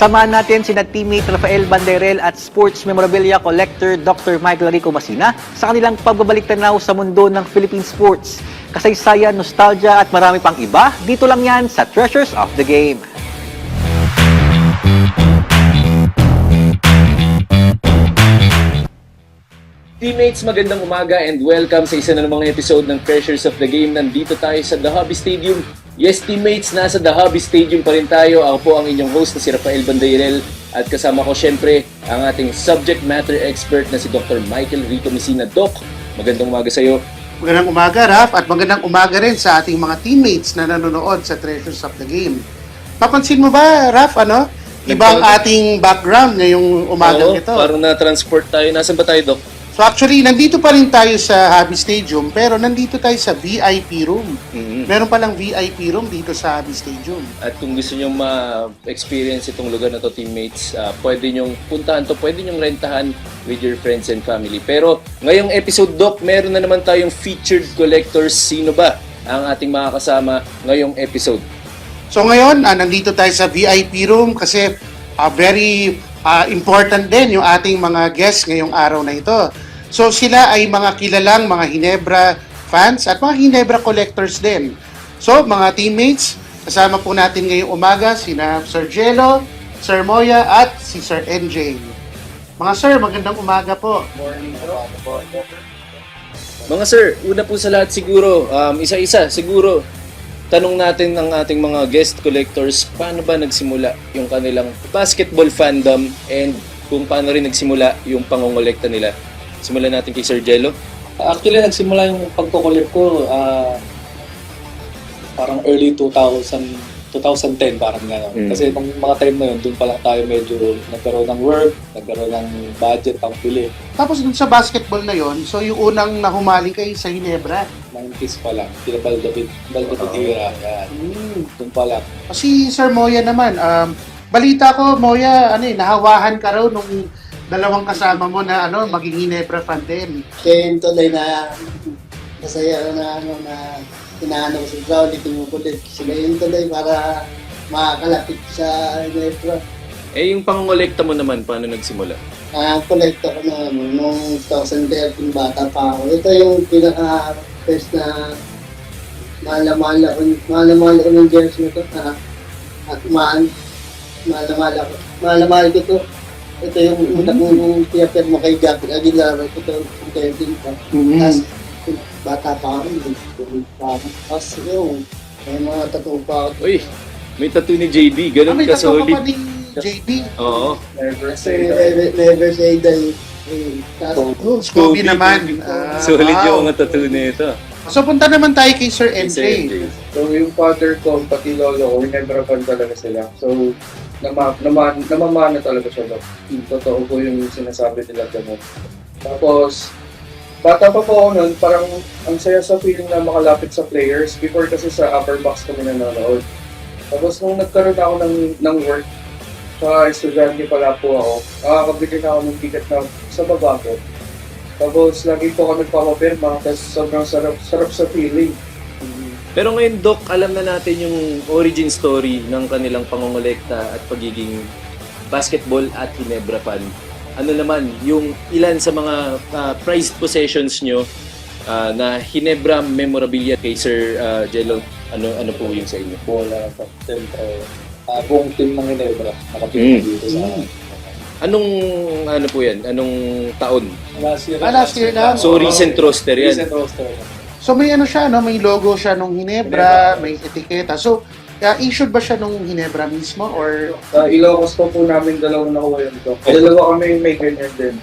Samahan natin sina teammate Rafael Banderel at sports memorabilia collector Dr. Michael Rico Masina sa kanilang pagbabalik tanaw sa mundo ng Philippine sports. Kasaysayan, nostalgia at marami pang iba, dito lang yan sa Treasures of the Game. Teammates, magandang umaga and welcome sa isa na namang episode ng Treasures of the Game. Nandito tayo sa The Hobby Stadium. Yes, teammates, nasa The Hobby Stadium pa rin tayo. Ako po ang inyong host na si Rafael Banderel at kasama ko syempre ang ating subject matter expert na si Dr. Michael Rico Masina. Doc, magandang umaga sa iyo. Magandang umaga, Raf, at magandang umaga rin sa ating mga teammates na nanonood sa Treasures of the Game. Papansin mo ba, Raf, ibang ating background ngayong umagang ito? Parang na-transport tayo. Nasaan ba tayo, Doc? So actually, nandito pa rin tayo sa Hobby Stadium, pero nandito tayo sa VIP room. Meron palang VIP room dito sa Hobby Stadium. At kung gusto nyo ma-experience itong lugar na to, teammates, pwede nyong puntahan to, pwede nyong rentahan with your friends and family. Pero ngayong episode, Doc, meron na naman tayong featured collectors. Sino ba ang ating mga kasama ngayong episode? So ngayon, nandito tayo sa VIP room kasi very important din yung ating mga guests ngayong araw na ito. So sila ay mga kilalang mga Ginebra fans at mga Ginebra collectors din. So mga teammates, kasama po natin ngayong umaga sina Sir Jello, Sir Moya at si Sir NJ. Mga sir, magandang umaga po. Morning po. Mga sir, una po sa lahat siguro, isa-isa siguro, tanong natin ng ating mga guest collectors, paano ba nagsimula yung kanilang basketball fandom and kung paano rin nagsimula yung pangongolekta nila. Simulan natin kay Sir Jello. Actually, nagsimula yung pagko-collect ko parang early 2010 parang gano'n. Kasi nung mga time na yun, doon pa lang tayo medyo nagkaroon ng work, nagkaroon ng budget pang pili. Tapos dun sa basketball na yon, so yung unang nahumaling kayo sa Ginebra. 90s pa lang, kila Baldabit era, yan. Doon pa lang. Kasi Sir Moya naman, balita ko Moya, nahawahan ka raw nung dalawang kasama mo na maging Ginebra fan din. Kaya yung tuloy na masaya na inaano ko sa Brownlee, tumukulit. Sila yung tuloy para makakalapit sa Ginebra. Eh yung pangongolekta mo naman, paano nagsimula? Collect ako na noong 2013 bata pa ako. Ito yung pinaka-first na mahal ko ng jersey na ito. At mahal ko ito. Ito yung una kong pinapirma kay Jack Aguilar. Ito yung 13 pa. Tapos bata pa ako. Tapos yung may mga tattoo pa ako. Uy, may tattoo ni JB, ganun May ka tattoo solid. pa ni JB. Oo. Never say die. Tapos Scooby naman. Solid Wow. yung mga tattoo nito. So punta naman tayo kay Sir NJ. So yung father ko, pati lolo ko, Ginebra fan talaga sila. So namamana talaga siya. Totoo po yung sinasabi nila ganun. Tapos, bata pa po ako nun, parang ang saya sa feeling na makalapit sa players. Before kasi sa upper box kami nanonood. Tapos nung nagkaroon ako ng work, sa estudyante pala po ako, nakakabili na ako ng ticket na sa baba ko. Tapos lagi po ako nagpapapirma, tapos sobrang sarap sa feeling. Pero ngayon, Doc, alam na natin yung origin story ng kanilang pangongolekta at pagiging basketball at Ginebra fan. Ano naman, yung ilan sa mga prized possessions nyo na Ginebra memorabilia kay Sir Jello, ano po yung sa inyo? Bola, siyempre, buong team ng Ginebra, nakapili dito sa Anong ano po yan? Anong taon? last year. Last year lang. So, recent roster yan. Recent roster. So may siya, may logo siya nung Ginebra, may etiketa. So issued ba siya nung Ginebra mismo or Sa Ilocos pa po namin dalawang nakuha yun to. Dalawa kami may ganyan din.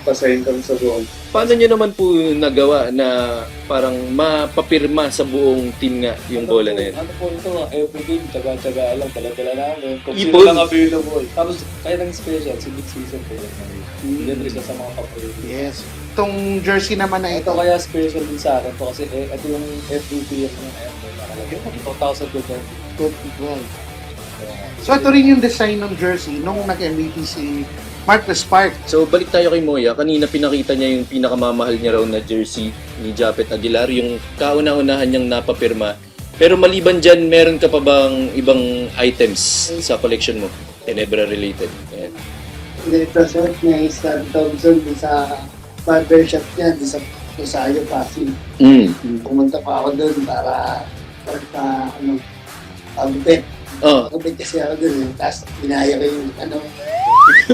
Pasahin kami sa buong. Paano nyo naman po nagawa na parang mapapirma sa buong team nga yung bola na yun? Ano po ito, every game, taga-taga lang, dala-dala namin. Kung Ipon. sino lang available. Tapos, kaya ng special, si Big Season po yun. Libre siya sa mga papalit. yes. Itong jersey naman na Ito ito. kaya special din sa akin to kasi ito yung FVP ng Ember. Nakalagay 2012. So ito rin yung design ng jersey nung nag-MVP si Marcus Park. So balik tayo kay Moya. Kanina pinakita niya yung pinakamamahal niya raw na jersey ni Japet Aguilar, yung kauna-unahan niyang napapirma. Pero maliban dyan, meron ka pa bang ibang items sa collection mo? Ginebra related. Ayan. Nagpasok niya yung Stan Thompson di sa barbershop niya, di sa Rosario, Pasig. Pumunta pa ako doon para pagupit. Oh, Pagupit kasi ako doon. Tapos binaya ko yung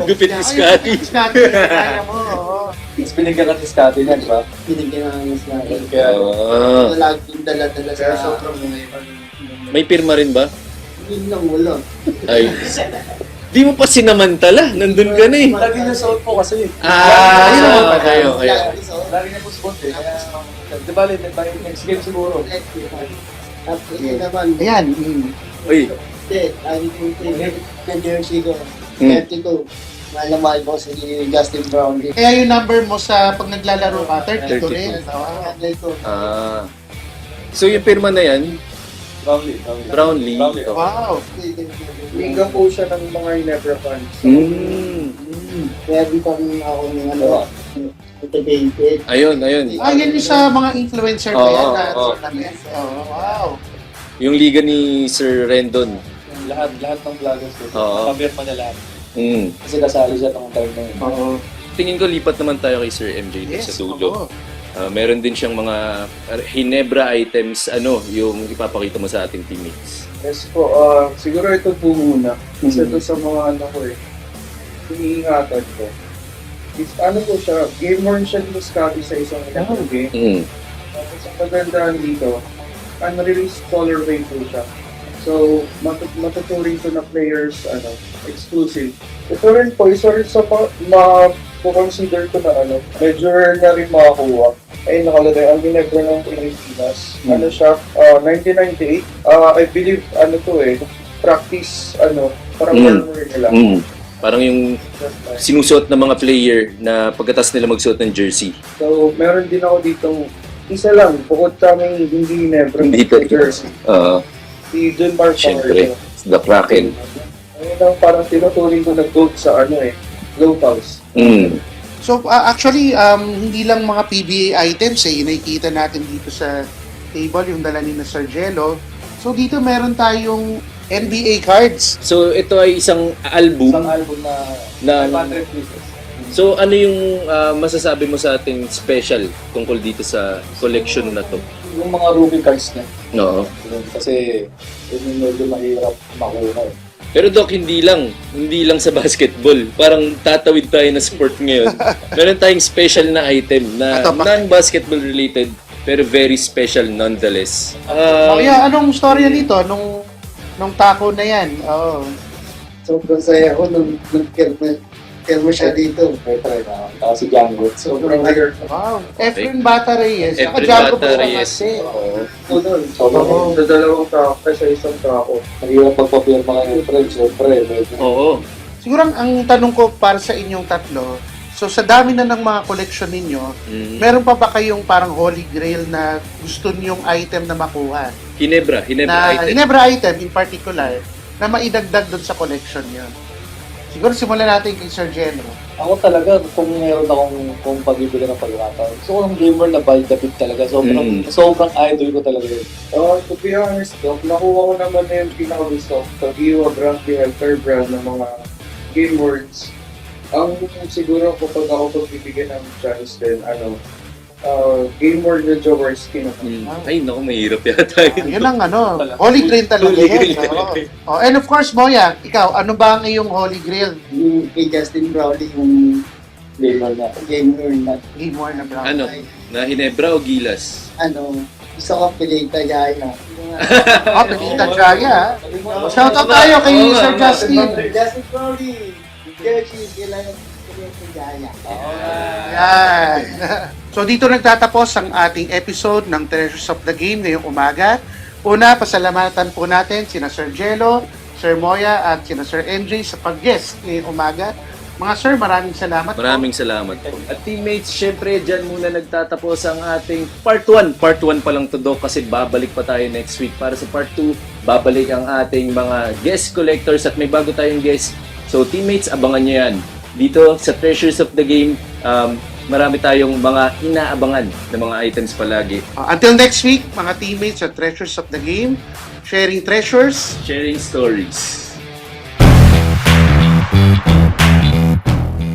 gupit ni Scotty. Scotty, kaya mo. Oo. Mas binigyan ka si Scotty niya, di ba? binigyan ng mas na. Kaya, Wala akong dala-dala Kaya sa... sobrang May pirma rin ba? Yun lang, wala. Ay. Di mo pa sinamantala. Nandun ka na eh. lagi niya suot po kasi. Ah, yun naman pala. okay. Lagi niya po suot eh. Kaya, di ba, next game siguro. Tapos yun naman, Ayan. Uy. hindi, lagi ko yung jersey ko. Hmm. 32. Malamahal ko si Justin Brownlee. Kaya yung number mo sa pag naglalaro ka, 32 rin. 32. Oo. Ah. So yung pirma na yan, Brownlee. Wow. Liga po siya ng mga Ginebra fans. Kaya di pa rin ako ng motivated. Ayun. Yan yung sa mga influencer ba yan? Oo. Wow. Yung liga ni Sir Rendon. Lahat ng vloggers ko. Oo. Pabirma niya lahat. Mm. Kasi kasali siya ng time na yun. Oo. Tingin ko lipat naman tayo kay Sir MJ dun sa dulo. oo. Meron din siyang mga Ginebra items, yung ipapakita mo sa ating teammates. Yes po, siguro ito po muna. Isa to sa mga ano ko iniingatan ko. Ano po siya, game worn siya ni Scotty sa isang game. Mm. Tapos ang magandaan dito, unreleased colorway po siya. So, matuturing to na players, exclusive. Ito rin po, isa rin sa ma-consider ko na medyo rare na rin makakuha. Ay, nakalagay, ang Ginebra ng Pilipinas. Ano siya, 1998. I believe, practice, parang warmer nila. Mm. Parang yung sinusuot ng mga player na pagkatas nila magsuot ng jersey. So, meron din ako ditong isa lang, bukod sa aming hindi Ginebra Dito. jersey. Si John Mark Siyempre, the Kraken. Ayun ang parang tinuturing ko na goat sa Globals. Mm. So actually, hindi lang mga PBA items nakikita natin dito sa table, yung dala ni na Sir Jello. So dito meron tayong NBA cards. So ito ay isang album. Isang album na 500 pieces. So ano yung masasabi mo sa ating special tungkol dito sa collection na to? Yung mga rookie cards niya. No. Kasi yun yung medyo mahirap makuha eh. Pero Doc, hindi lang sa basketball. Parang tatawid tayo na sport ngayon. Meron tayong special na item na Ito pa. non-basketball related pero very special nonetheless. Kaya anong storya dito nung taco na yan? Oo. Sobrang saya ko nung kermo siya dito. May try na. Tapos si Django. Sobrang rare. Wow. Efren Bata Reyes. Saka Efren Django Bata Bucaramante. Reyes. Sa dalawang tako sa isang tako. Mahirap magpapirma kayo ng friends. Siyempre, medyo. Oo. Siguro ang tanong ko para sa inyong tatlo, so sa dami na ng mga collection ninyo, Mm. meron pa ba kayong parang holy grail na gusto niyong item na makuha? Ginebra Na item. Ginebra item in particular na maidagdag doon sa collection niyo. Siguro simulan natin kay Sir Jello. Ako talaga, kung meron kung pag-ibili ng pagkakataon. So, kung gamer na baldapit talaga. Sobrang idol ko talaga yun. To be honest, Doc, nakuha ko naman na yung pinaka-gusto. Kagiwa, Brantley, Helter brand ng mga game words. Ang siguro kapag ako pagbibigyan ng chance din, game word na Jaworski naman. Ay, naku, mahirap yata yun. Yun ang holy grail talaga Holy grail yun. talaga. Oh, and of course, Moya, ikaw, ano ba ang iyong holy grail? Yung kay Justin Brownlee, yung Gamer na. gamer na, Game more na brown. Ano? Na Ginebra o Gilas? isa ko Pilita Jaya. Oh, Pinita Jaya. Shoutout tayo kay Oo nga, Sir oo nga. Justin. Justin Brownlee, jersey, kailangan Pilita Jaya. Yan. So dito nagtatapos ang ating episode ng Treasures of the Game ngayong umaga. Una, pasalamatan po natin sina Sir Jello, Sir Moya at sina Sir MJ sa pag-guest ngayong umaga. Mga sir, maraming salamat Maraming salamat po. At teammates, syempre, dyan muna nagtatapos ang ating part 1. Part 1 pa lang to, Doc, kasi babalik pa tayo next week. Para sa part 2, babalik ang ating mga guest collectors at may bago tayong guest. So, teammates, abangan nyo yan. Dito sa Treasures of the Game, marami tayong mga inaabangan na mga items palagi. Until next week, mga teammates at Treasures of the Game, sharing treasures. Sharing stories.